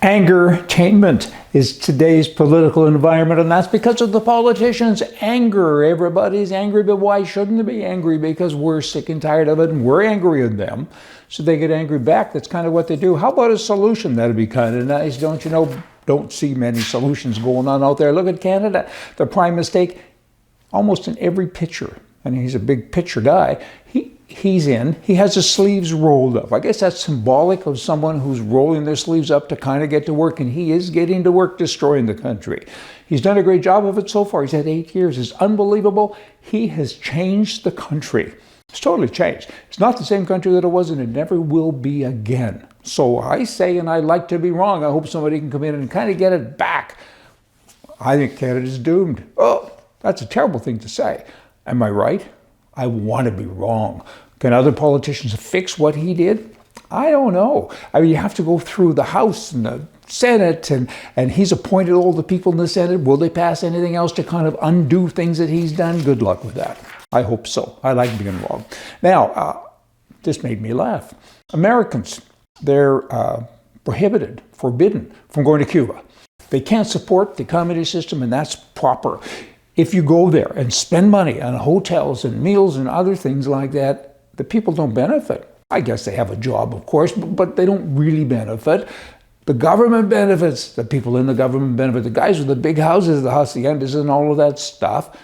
Angertainment is today's political environment, and that's because of the politicians' anger. Everybody's angry, but why shouldn't they be angry? Because we're sick and tired of it, and we're angry at them. So they get angry back. That's kind of what they do. How about a solution? That'd be kind of nice, don't you know? Don't see many solutions going on out there. Look at Canada. The prime mistake, almost in every picture, and he's a big picture guy, he has his sleeves rolled up. I guess that's symbolic of someone who's rolling their sleeves up to kind of get to work, and he is getting to work destroying the country. He's done a great job of it so far. He's had 8 years. It's unbelievable. He has changed the country. It's totally changed. It's not the same country that it was, and it never will be again. So I say, and I like to be wrong, I hope somebody can come in and kind of get it back. I think Canada's doomed. Oh, that's a terrible thing to say. Am I right? I want to be wrong. Can other politicians fix what he did? I don't know. I mean, you have to go through the House and the Senate, and he's appointed all the people in the Senate. Will they pass anything else to kind of undo things that he's done? Good luck with that. I hope so. I like being wrong. Now, this made me laugh. Americans, they're forbidden from going to Cuba. They can't support the communist system, and that's proper. If you go there and spend money on hotels and meals and other things like that, the people don't benefit. I guess they have a job, of course, but they don't really benefit. The government benefits, the people in the government benefit, the guys with the big houses, the haciendas and all of that stuff.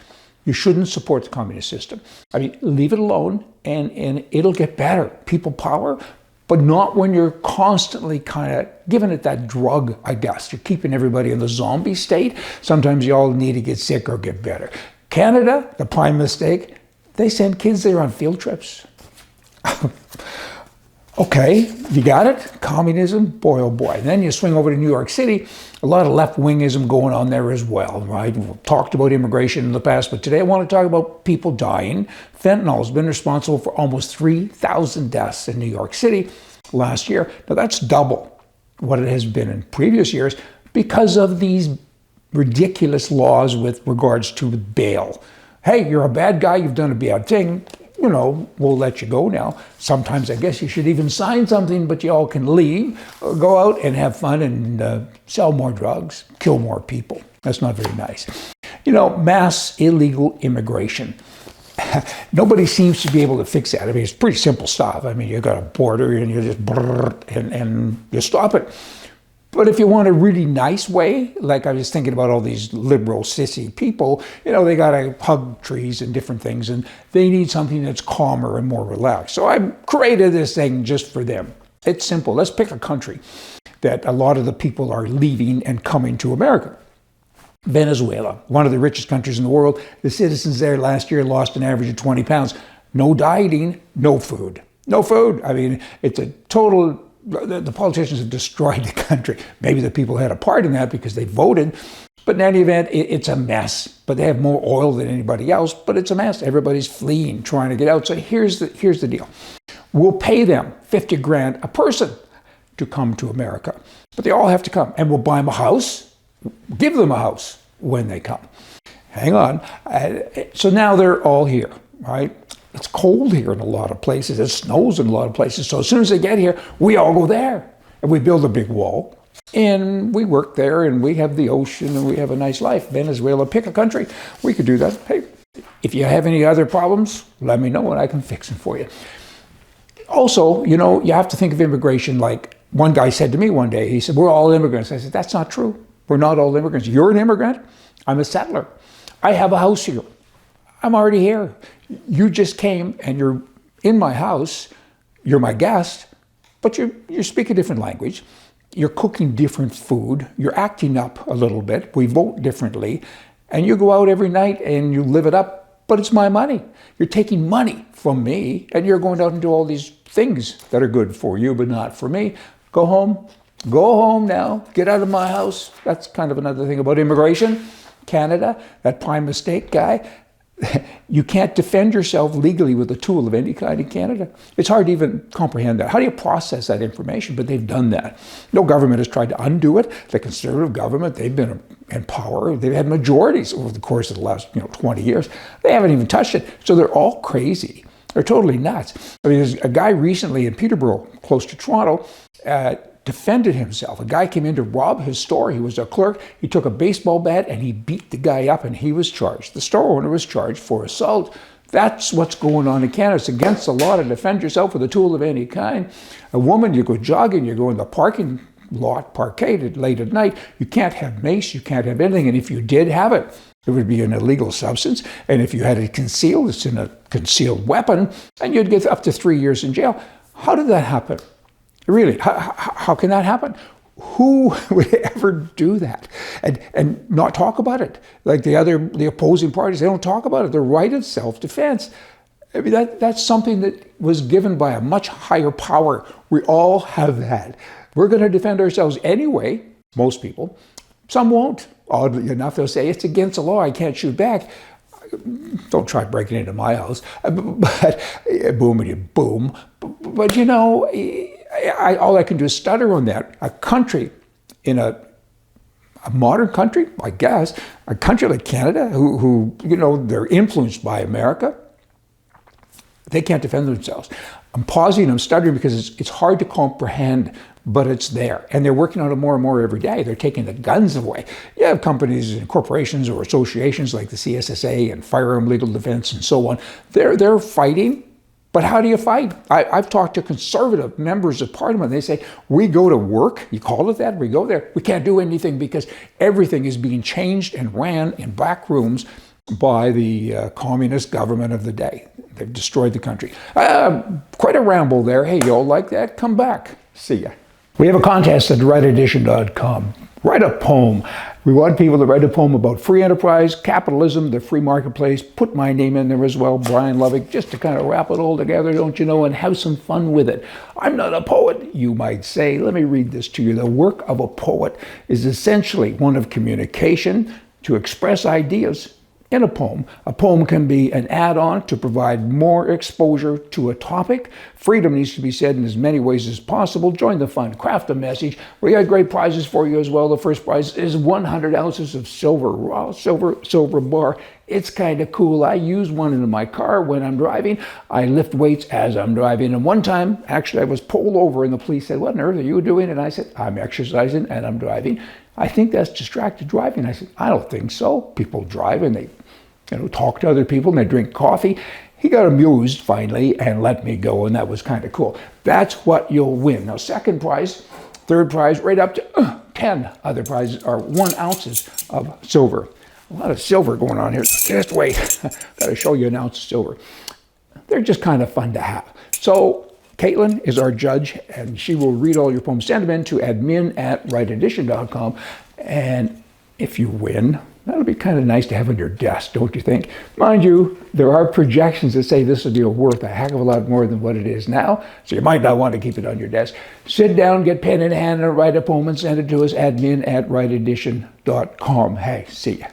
You shouldn't support the communist system. I mean, leave it alone and it'll get better. People power, but not when you're constantly kind of giving it that drug, I guess. You're keeping everybody in the zombie state. Sometimes you all need to get sick or get better. Canada, the prime mistake, they send kids there on field trips. Okay, you got it? Communism, boy, oh boy. And then you swing over to New York City, a lot of left-wingism going on there as well, right? We've talked about immigration in the past, but today I want to talk about people dying. Fentanyl has been responsible for almost 3,000 deaths in New York City last year. Now that's double what it has been in previous years because of these ridiculous laws with regards to bail. Hey, you're a bad guy, you've done a bad thing, you know, we'll let you go now. Sometimes I guess you should even sign something, but you all can leave, or go out and have fun and sell more drugs, kill more people. That's not very nice. You know, mass illegal immigration. Nobody seems to be able to fix that. I mean, it's pretty simple stuff. I mean, you got a border and you just and you stop it. But if you want a really nice way, like I was thinking about all these liberal, sissy people, you know, they got to hug trees and different things, and they need something that's calmer and more relaxed. So I created this thing just for them. It's simple. Let's pick a country that a lot of the people are leaving and coming to America. Venezuela, one of the richest countries in the world. The citizens there last year lost an average of 20 pounds. No dieting, no food. No food. I mean, it's a total... The politicians have destroyed the country. Maybe the people had a part in that because they voted. But in any event, it's a mess. But they have more oil than anybody else, but it's a mess. Everybody's fleeing, trying to get out. So here's the deal. We'll pay them 50 grand a person to come to America. But they all have to come. And we'll buy them a house, give them a house when they come. Hang on. So now they're all here, right? It's cold here in a lot of places. It snows in a lot of places. So as soon as they get here, we all go there. And we build a big wall. And we work there, and we have the ocean, and we have a nice life. Venezuela, pick a country. We could do that. Hey, if you have any other problems, let me know, and I can fix them for you. Also, you know, you have to think of immigration like one guy said to me one day. He said, we're all immigrants. I said, that's not true. We're not all immigrants. You're an immigrant. I'm a settler. I have a house here. I'm already here. You just came and you're in my house, you're my guest, but you speak a different language, you're cooking different food, you're acting up a little bit, we vote differently, and you go out every night and you live it up, but it's my money. You're taking money from me and you're going out and do all these things that are good for you, but not for me. Go home now, get out of my house. That's kind of another thing about immigration. Canada, that prime mistake guy, you can't defend yourself legally with a tool of any kind in Canada. It's hard to even comprehend that. How do you process that information? But they've done that. No government has tried to undo it. The Conservative government, they've been in power. They've had majorities over the course of the last 20 years. They haven't even touched it. So they're all crazy. They're totally nuts. I mean, there's a guy recently in Peterborough, close to Toronto, defended himself. A guy came in to rob his store. He was a clerk. He took a baseball bat and he beat the guy up, and he was charged. The store owner was charged for assault. That's what's going on in Canada. It's against the law to defend yourself with a tool of any kind. A woman, you go jogging, you go in the parking lot, parkade late at night, you can't have mace, you can't have anything. And if you did have it, it would be an illegal substance. And if you had it concealed, it's in a concealed weapon, and you'd get up to 3 years in jail. How did that happen? Really, how can that happen? Who would ever do that and not talk about it? Like the opposing parties, they don't talk about it. The right of self-defense. I mean, that's something that was given by a much higher power. We all have that. We're going to defend ourselves anyway, most people. Some won't. Oddly enough, they'll say, it's against the law, I can't shoot back. Don't try breaking into my house. But boomity boom. But you know, all I can do is stutter on that. A country in a modern country, I guess, a country like Canada, who you know, they're influenced by America, they can't defend themselves. I'm pausing, I'm stuttering because it's hard to comprehend, but it's there. And they're working on it more and more every day. They're taking the guns away. You have companies and corporations or associations like the CSSA and Firearm Legal Defense and so on. They're fighting. But how do you fight? I've talked to conservative members of parliament. They say, we go to work, you call it that, we go there. We can't do anything because everything is being changed and ran in back rooms by the communist government of the day. They've destroyed the country. Quite a ramble there. Hey, you all like that? Come back. See ya. We have a contest at rightedition.com. Write a poem. We want people to write a poem about free enterprise, capitalism, the free marketplace. Put my name in there as well, Brian Lovick, just to kind of wrap it all together, don't you know, and have some fun with it. I'm not a poet, you might say. Let me read this to you. The work of a poet is essentially one of communication to express ideas in a poem. A poem can be an add-on to provide more exposure to a topic. Freedom needs to be said in as many ways as possible. Join the fun, craft a message. We got great prizes for you as well. The first prize is 100 ounces of silver, raw silver bar. It's kind of cool. I use one in my car when I'm driving. I lift weights as I'm driving. And one time, actually, I was pulled over and the police said, what on earth are you doing? And I said, I'm exercising and I'm driving. I think that's distracted driving. I said, I don't think so. People drive and they talk to other people and they drink coffee. He got amused finally and let me go, and that was kind of cool. That's what you'll win. Now, second prize, third prize, right up to 10 other prizes are 1 ounce of silver. A lot of silver going on here. Just wait. Got to show you an ounce of silver. They're just kind of fun to have. So Caitlin is our judge, and she will read all your poems. Send them in to admin@rightedition.com. And if you win, that'll be kind of nice to have on your desk, don't you think? Mind you, there are projections that say this will be worth a heck of a lot more than what it is now, so you might not want to keep it on your desk. Sit down, get pen in hand, and write a poem and send it to us, admin@rightedition.com. Hey, see ya.